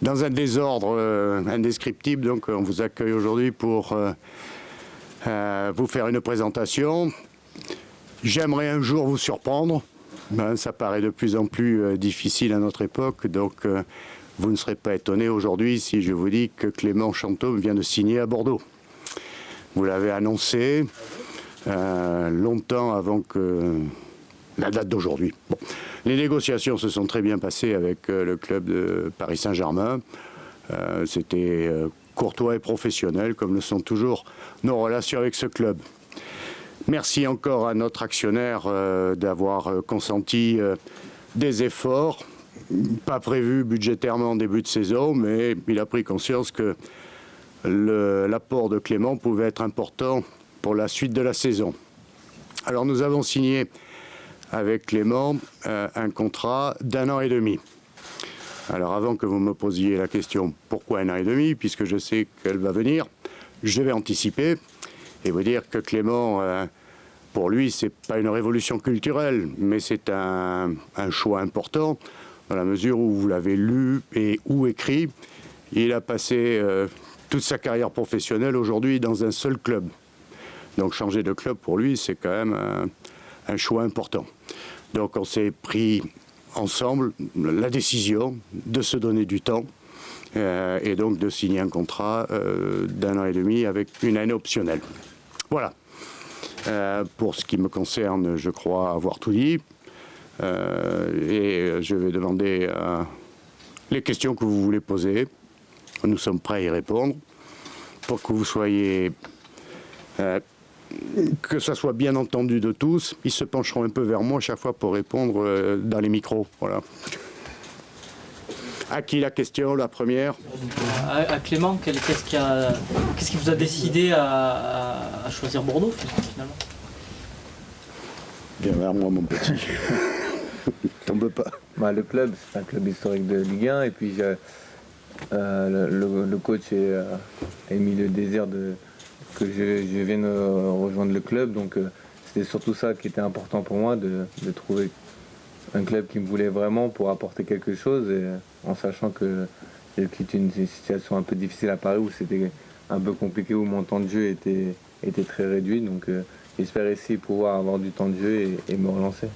dans un désordre indescriptible. Donc on vous accueille aujourd'hui pour vous faire une présentation. J'aimerais un jour vous surprendre. Ça paraît de plus en plus difficile à notre époque. Donc vous ne serez pas étonnés aujourd'hui si je vous dis que Clément Chantôme vient de signer à Bordeaux. Vous l'avez annoncé longtemps avant que la date d'aujourd'hui. Bon. Les négociations se sont très bien passées avec le club de Paris Saint-Germain. C'était courtois et professionnel, comme le sont toujours nos relations avec ce club. Merci encore à notre actionnaire d'avoir consenti des efforts, pas prévus budgétairement en début de saison, mais il a pris conscience que l'apport de Clément pouvait être important pour la suite de la saison. Alors nous avons signé avec Clément un contrat d'1 an et demi. Alors avant que vous me posiez la question pourquoi 1 an et demi, puisque je sais qu'elle va venir, je vais anticiper et vous dire que Clément, pour lui, c'est pas une révolution culturelle, mais c'est un choix important dans la mesure où vous l'avez lu et ou écrit. Il a passé toute sa carrière professionnelle aujourd'hui dans un seul club. Donc changer de club pour lui, c'est quand même un choix important. Donc on s'est pris ensemble la décision de se donner du temps et donc de signer un contrat d'1 an et demi avec une année optionnelle. Voilà. Pour ce qui me concerne, je crois avoir tout dit. Et je vais demander les questions que vous voulez poser. Nous sommes prêts à y répondre pour que vous soyez... que ça soit bien entendu de tous. Ils se pencheront un peu vers moi à chaque fois pour répondre dans les micros. Voilà. À qui la question, la première? À Clément, qu'est-ce qui vous a décidé à choisir Bordeaux finalement? Viens vers moi mon petit. T'en veux pas. Le club, c'est un club historique de Ligue 1 et puis le coach a émis le désir que je vienne rejoindre le club, donc c'était surtout ça qui était important pour moi, de trouver un club qui me voulait vraiment pour apporter quelque chose, et en sachant que j'ai quitté une situation un peu difficile à Paris où c'était un peu compliqué, où mon temps de jeu était très réduit, donc j'espère ici pouvoir avoir du temps de jeu et me relancer.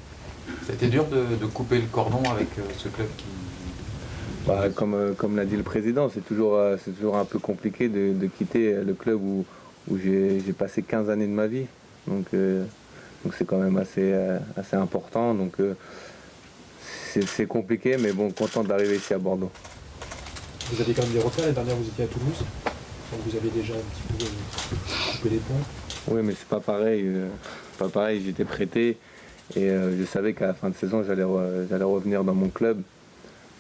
C'était dur de couper le cordon avec ce club qui... Comme l'a dit le président, c'est toujours un peu compliqué de quitter le club où j'ai passé 15 années de ma vie. Donc c'est quand même assez important. Donc c'est compliqué, mais bon, content d'arriver ici à Bordeaux. Vous aviez quand même des repères, l'année dernière vous étiez à Toulouse, donc vous avez déjà un petit peu coupé les ponts. Oui, mais c'est pas pareil. J'étais prêté et je savais qu'à la fin de saison, j'allais revenir dans mon club.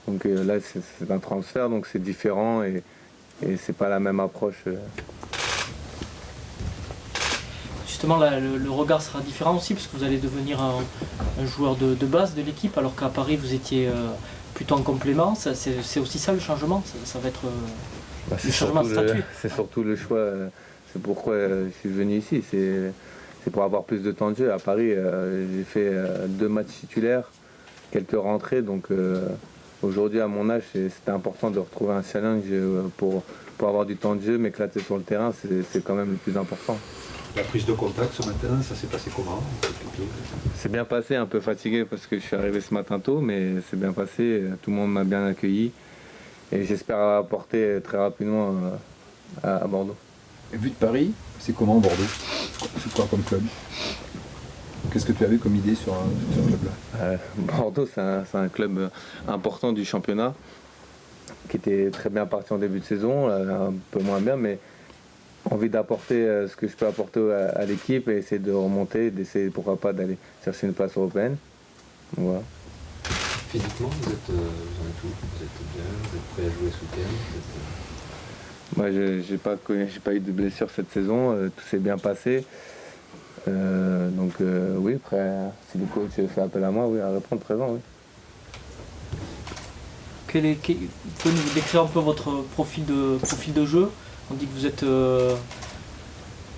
Donc là, c'est un transfert, donc c'est différent et c'est pas la même approche. Justement, là, le regard sera différent aussi, parce que vous allez devenir un joueur de base de l'équipe, alors qu'à Paris, vous étiez plutôt en complément. C'est aussi ça le changement, ça va être le changement de statut. C'est surtout le choix, c'est pourquoi je suis venu ici. C'est pour avoir plus de temps de jeu. À Paris, j'ai fait 2 matchs titulaires, quelques rentrées, donc aujourd'hui, à mon âge, c'était important de retrouver un challenge pour avoir du temps de jeu, m'éclater sur le terrain, c'est quand même le plus important. La prise de contact ce matin, ça s'est passé comment? C'est bien passé, un peu fatigué parce que je suis arrivé ce matin tôt, mais c'est bien passé, tout le monde m'a bien accueilli et j'espère apporter très rapidement à Bordeaux. Et vu de Paris, c'est comment Bordeaux? C'est quoi comme club? Qu'est-ce que tu avais comme idée sur ce club-là? Bordeaux, c'est un club important du championnat qui était très bien parti en début de saison, un peu moins bien, mais envie d'apporter ce que je peux apporter à l'équipe et essayer de remonter, d'essayer pourquoi pas d'aller chercher une place européenne. Voilà. Physiquement, vous en êtes où? Vous êtes bien? Vous êtes prêt à jouer ce week-end? J'ai pas eu de blessure cette saison, tout s'est bien passé. Oui, après, si le coach fait appel à moi, oui, à répondre présent, oui. Vous pouvez nous décrire un peu votre profil de jeu? On dit que vous êtes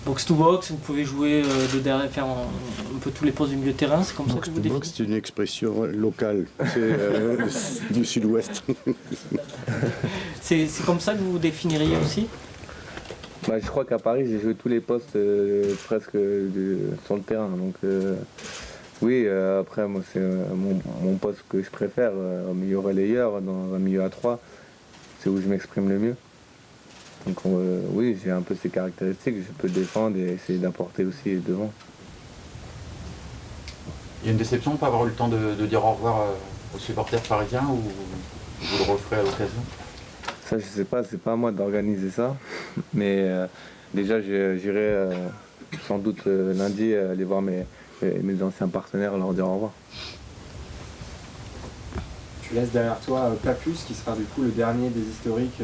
box-to-box, vous pouvez jouer de derrière, faire un peu tous les postes du milieu de terrain, c'est comme ça que vous définissez? Box, c'est une expression locale, c'est du sud-ouest. C'est comme ça que vous vous définiriez aussi? Bah, je crois qu'à Paris, j'ai joué tous les postes presque sur le terrain. Donc, oui, après, moi, c'est mon poste que je préfère, au milieu relayeur, dans un milieu à 3. C'est où je m'exprime le mieux. Donc, oui, j'ai un peu ces caractéristiques. Je peux défendre et essayer d'apporter aussi devant. Il y a une déception de ne pas avoir eu le temps de dire au revoir aux supporters parisiens ou vous le referez à l'occasion? Ça, je sais pas, c'est pas à moi d'organiser ça. Mais déjà, j'irai sans doute lundi aller voir mes anciens partenaires, leur dire au revoir. Tu laisses derrière toi Papus, qui sera du coup le dernier des historiques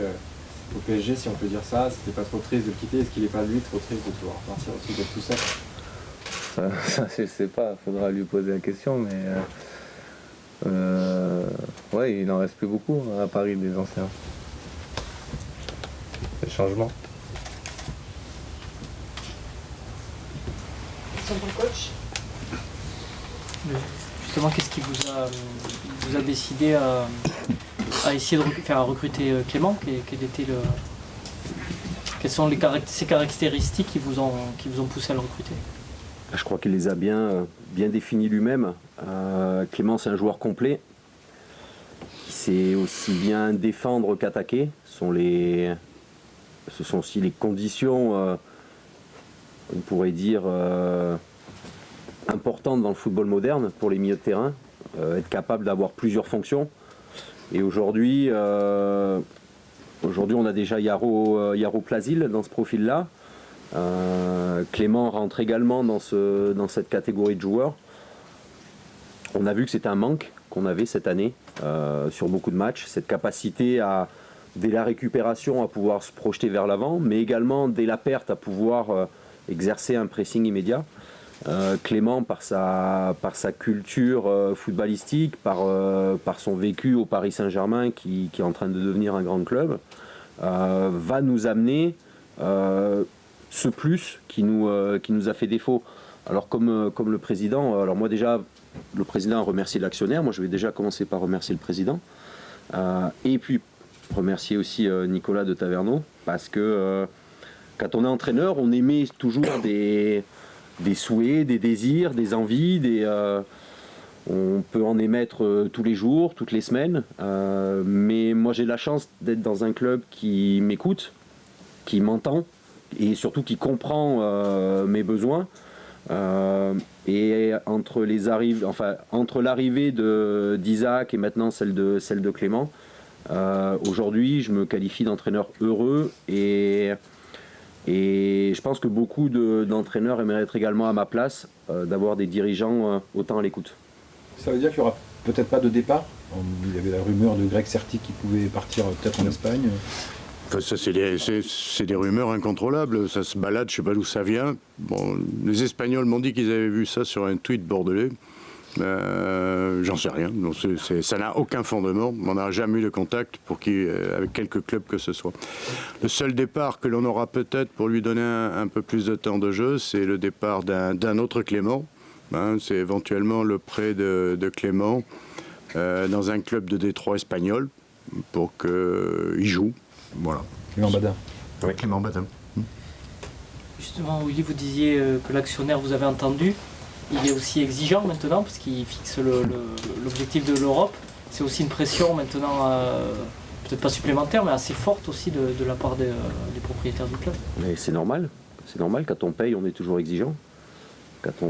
au PSG, si on peut dire ça. C'était pas trop triste de le quitter? Est-ce qu'il n'est pas lui trop triste de devoir partir aussi, d'être tout seul? Ça, je sais pas, faudra lui poser la question, mais ouais, il n'en reste plus beaucoup à Paris des anciens. C'est le changement. Question pour le coach. Justement, qu'est-ce qui vous a décidé à essayer de recruter Clément? Quelles sont ces caractéristiques qui vous ont poussé à le recruter? Je crois qu'il les a bien définies lui-même. Clément, c'est un joueur complet. Il sait aussi bien défendre qu'attaquer. Ce sont aussi les conditions, on pourrait dire, importantes dans le football moderne pour les milieux de terrain. Être capable d'avoir plusieurs fonctions. Et aujourd'hui, on a déjà Yaro Plasil dans ce profil-là. Clément rentre également dans cette catégorie de joueurs. On a vu que c'était un manque qu'on avait cette année sur beaucoup de matchs, cette capacité à, dès la récupération, à pouvoir se projeter vers l'avant, mais également dès la perte à pouvoir exercer un pressing immédiat. Clément, par sa culture footballistique, par son vécu au Paris Saint-Germain qui est en train de devenir un grand club, va nous amener ce plus qui nous a fait défaut. Alors comme le président, alors moi déjà, le président a remercié l'actionnaire, moi je vais déjà commencer par remercier le président, et puis remercier aussi Nicolas de Taverneau, parce que quand on est entraîneur, on émet toujours des souhaits, des désirs, des envies, on peut en émettre tous les jours, toutes les semaines, mais moi j'ai la chance d'être dans un club qui m'écoute, qui m'entend, et surtout qui comprend mes besoins. Et entre l'arrivée d'Isaac et maintenant celle de Clément, aujourd'hui je me qualifie d'entraîneur heureux et je pense que beaucoup d'entraîneurs aimeraient être également à ma place, d'avoir des dirigeants autant à l'écoute. Ça veut dire qu'il n'y aura peut-être pas de départ? Il y avait la rumeur de Greg Serti qui pouvait partir peut-être en Espagne. Ça, c'est des rumeurs incontrôlables, ça se balade, je ne sais pas d'où ça vient. Bon, les Espagnols m'ont dit qu'ils avaient vu ça sur un tweet bordelais. J'en sais rien, donc ça n'a aucun fondement, on n'a jamais eu de contact avec quelque club que ce soit. Le seul départ que l'on aura peut-être pour lui donner un peu plus de temps de jeu, c'est le départ d'un autre Clément. C'est éventuellement le prêt de Clément dans un club de Détroit espagnol pour qu'il joue. Voilà. Clément Badin. Oui, Clément Badin. Justement, Willy, vous disiez que l'actionnaire vous avait entendu. Il est aussi exigeant maintenant, parce qu'il fixe l'objectif de l'Europe. C'est aussi une pression maintenant, peut-être pas supplémentaire, mais assez forte aussi de la part des propriétaires du club. Mais c'est normal. C'est normal, quand on paye, on est toujours exigeant. Quand on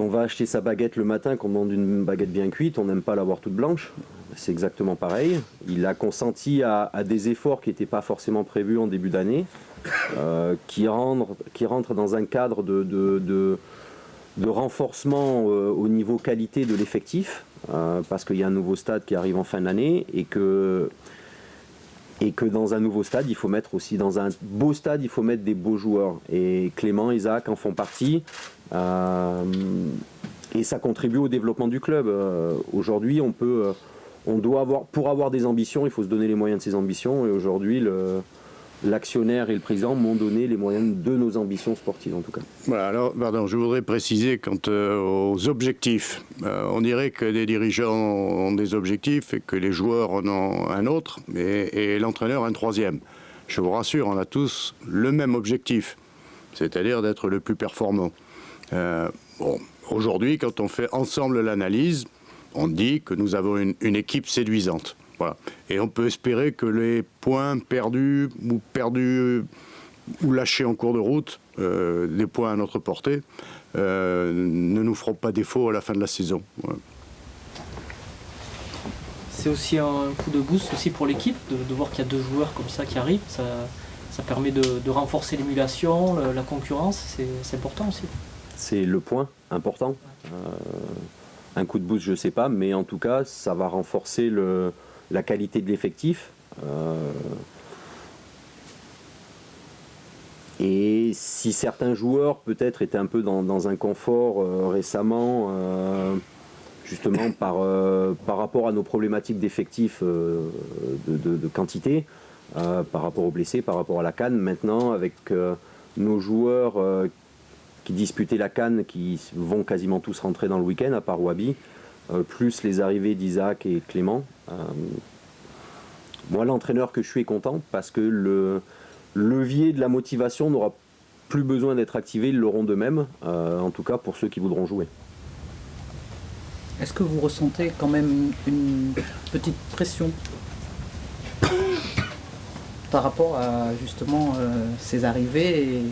va acheter sa baguette le matin, qu'on demande une baguette bien cuite, on n'aime pas l'avoir toute blanche. C'est exactement pareil. Il a consenti à des efforts qui n'étaient pas forcément prévus en début d'année, qui rentrent dans un cadre de renforcement au niveau qualité de l'effectif, parce qu'il y a un nouveau stade qui arrive en fin d'année et que dans un nouveau stade, il faut mettre aussi, dans un beau stade, il faut mettre des beaux joueurs. Et Clément, Isaac en font partie. Et ça contribue au développement du club. Aujourd'hui, pour avoir des ambitions, il faut se donner les moyens de ses ambitions. Et aujourd'hui, l'actionnaire et le président m'ont donné les moyens de nos ambitions sportives en tout cas. Voilà, alors, pardon, je voudrais préciser quant aux objectifs. On dirait que les dirigeants ont des objectifs et que les joueurs en ont un autre et l'entraîneur un troisième. Je vous rassure, on a tous le même objectif, c'est-à-dire d'être le plus performant. Aujourd'hui, quand on fait ensemble l'analyse, on dit que nous avons une équipe séduisante. Voilà. Et on peut espérer que les points perdus ou lâchés en cours de route, des points à notre portée, ne nous feront pas défaut à la fin de la saison. Voilà. C'est aussi un coup de boost aussi pour l'équipe de voir qu'il y a 2 joueurs comme ça qui arrivent. Ça permet de renforcer l'émulation, la concurrence, c'est important aussi. C'est le point important. Un coup de boost, je ne sais pas, mais en tout cas, ça va renforcer la qualité de l'effectif. Et si certains joueurs peut-être étaient un peu dans un confort récemment, justement par rapport à nos problématiques d'effectifs de quantité, par rapport aux blessés, par rapport à la CAN, maintenant avec nos joueurs qui disputaient la CAN, qui vont quasiment tous rentrer dans le week-end, à part Wabi, plus les arrivées d'Isaac et Clément. Moi, l'entraîneur que je suis est content parce que le levier de la motivation n'aura plus besoin d'être activé, ils l'auront d'eux-mêmes, en tout cas pour ceux qui voudront jouer. Est-ce que vous ressentez quand même une petite pression par rapport à justement ces arrivées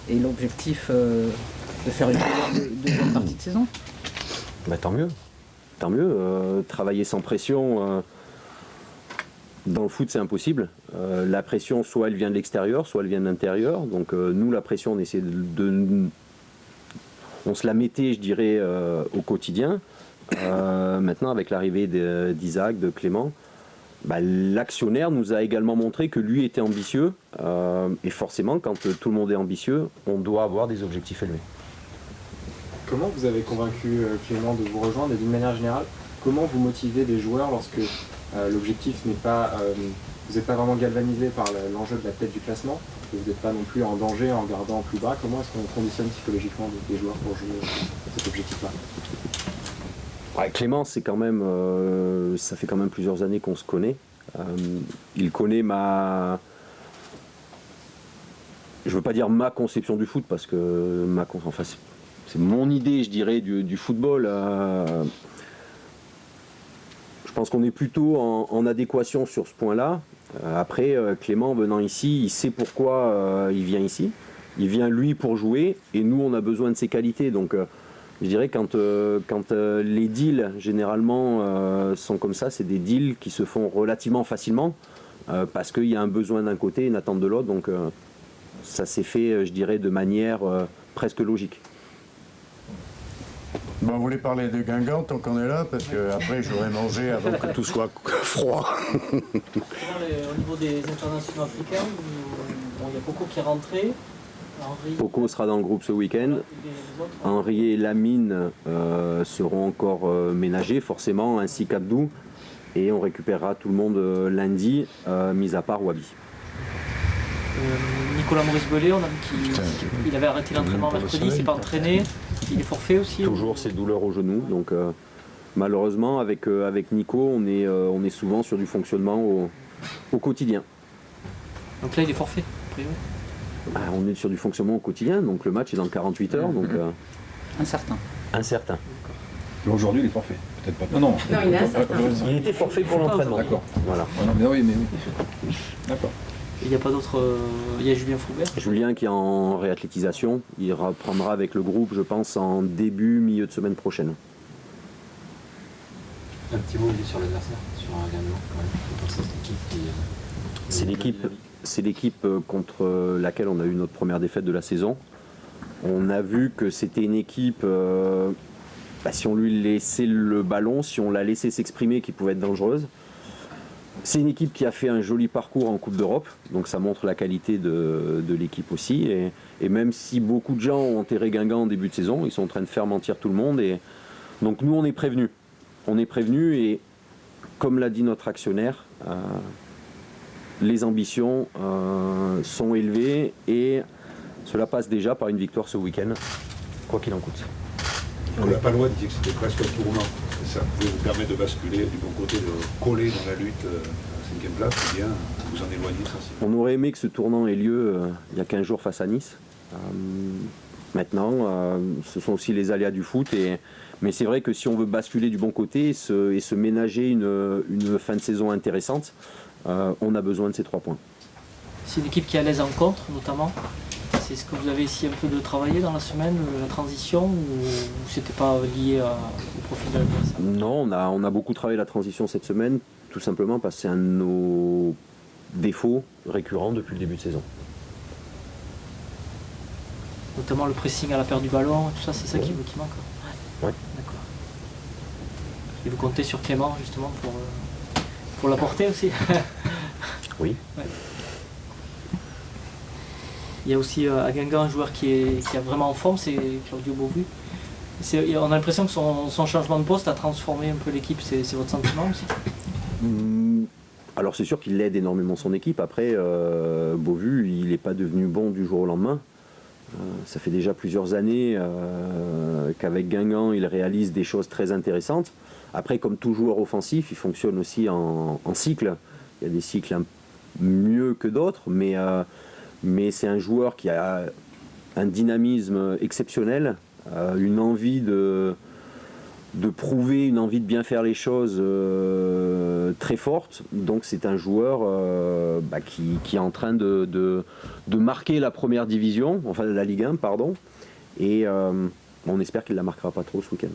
et l'objectif de faire une deuxième partie de saison? Tant mieux. Tant mieux. Travailler sans pression, dans le foot, c'est impossible. La pression, soit elle vient de l'extérieur, soit elle vient de l'intérieur. Donc nous, la pression, on essaie on se la mettait, je dirais, au quotidien. Maintenant, avec l'arrivée d'Isaac, de Clément, l'actionnaire nous a également montré que lui était ambitieux. Et forcément, quand tout le monde est ambitieux, on doit avoir des objectifs élevés. Comment vous avez convaincu Clément de vous rejoindre et d'une manière générale, comment vous motivez les joueurs lorsque l'objectif n'est pas, vous n'êtes pas vraiment galvanisé par l'enjeu de la tête du classement, que vous n'êtes pas non plus en danger en gardant plus bas? Comment est-ce qu'on conditionne psychologiquement des joueurs pour jouer cet objectif-là? Clément, c'est quand même, ça fait quand même plusieurs années qu'on se connaît. Il connaît je veux pas dire ma conception du foot parce que c'est mon idée, je dirais, du football. Je pense qu'on est plutôt en adéquation sur ce point-là. Après, Clément venant ici, il sait pourquoi il vient ici. Il vient lui pour jouer et nous on a besoin de ses qualités. Donc je dirais quand les deals généralement sont comme ça, c'est des deals qui se font relativement facilement parce qu'il y a un besoin d'un côté et une attente de l'autre. Donc ça s'est fait, je dirais, de manière presque logique. Bon, vous voulez parler de Guingamp tant qu'on est là, parce qu'après j'aurais mangé avant que tout soit froid. Au niveau des internationaux africains, il y a Poco qui est rentré. Poco sera dans le groupe ce week-end. Henri et Lamine seront encore ménagés forcément, ainsi qu'Abdou. Et on récupérera tout le monde lundi, mis à part Wabi. Nicolas Maurice-Belay, on a vu qu'il avait arrêté l'entraînement mercredi, il ne s'est pas entraîné. Il est forfait aussi? Toujours ses douleurs au genou. Donc malheureusement avec Nico, on est souvent sur du fonctionnement au quotidien. Donc là il est forfait a priori. On est sur du fonctionnement au quotidien, donc le match est dans 48 heures. Donc, Incertain. Mais aujourd'hui il est forfait, peut-être pas. Non, il est incertain. Il était forfait pour l'entraînement. D'accord. Voilà. Mais oui. D'accord. Il n'y a pas d'autres. Il y a Julien Foubert. Julien qui est en réathlétisation, il reprendra avec le groupe, je pense, en milieu de semaine prochaine. Un petit mot sur l'adversaire, sur Guingamp. C'est l'équipe contre laquelle on a eu notre première défaite de la saison. On a vu que c'était une équipe, si on lui laissait le ballon, si on la laissait s'exprimer, qui pouvait être dangereuse. C'est une équipe qui a fait un joli parcours en Coupe d'Europe, donc ça montre la qualité de l'équipe aussi. Et même si beaucoup de gens ont enterré Guingamp en début de saison, ils sont en train de faire mentir tout le monde. Et donc nous, on est prévenus. On est prévenus et comme l'a dit notre actionnaire, les ambitions sont élevées et cela passe déjà par une victoire ce week-end, quoi qu'il en coûte. Le Palois disait que c'était presque un tournant. Ça pouvait vous permettre de basculer du bon côté, de coller dans la lutte à la 5e place, ou bien vous en éloigner sensiblement. On aurait aimé que ce tournant ait lieu il y a 15 jours face à Nice. Maintenant, ce sont aussi les aléas du foot. Mais c'est vrai que si on veut basculer du bon côté et se ménager une fin de saison intéressante, on a besoin de ces 3 points. C'est une équipe qui est à l'aise en contre, notamment. C'est ce que vous avez essayé un peu de travailler dans la semaine, la transition, ou c'était pas lié au profil de l'adversaire? Non, on a beaucoup travaillé la transition cette semaine, tout simplement parce que c'est un de nos défauts récurrents depuis le début de saison. Notamment le pressing à la perte du ballon, tout ça, c'est ça qui manque. Ouais. D'accord. Et vous comptez sur Clément justement pour l'apporter aussi. Oui. Ouais. Il y a aussi à Guingamp un joueur qui est vraiment en forme, c'est Claudio Beauvu. On a l'impression que son changement de poste a transformé un peu l'équipe, c'est votre sentiment aussi? Alors c'est sûr qu'il aide énormément son équipe. Après, Beauvu, il n'est pas devenu bon du jour au lendemain. Ça fait déjà plusieurs années qu'avec Guingamp, il réalise des choses très intéressantes. Après, comme tout joueur offensif, il fonctionne aussi en cycle. Il y a des cycles mieux que d'autres, mais c'est un joueur qui a un dynamisme exceptionnel, une envie de prouver, une envie de bien faire les choses très forte. Donc c'est un joueur qui est en train de marquer la première division, enfin la Ligue 1, pardon, et on espère qu'il ne la marquera pas trop ce week-end.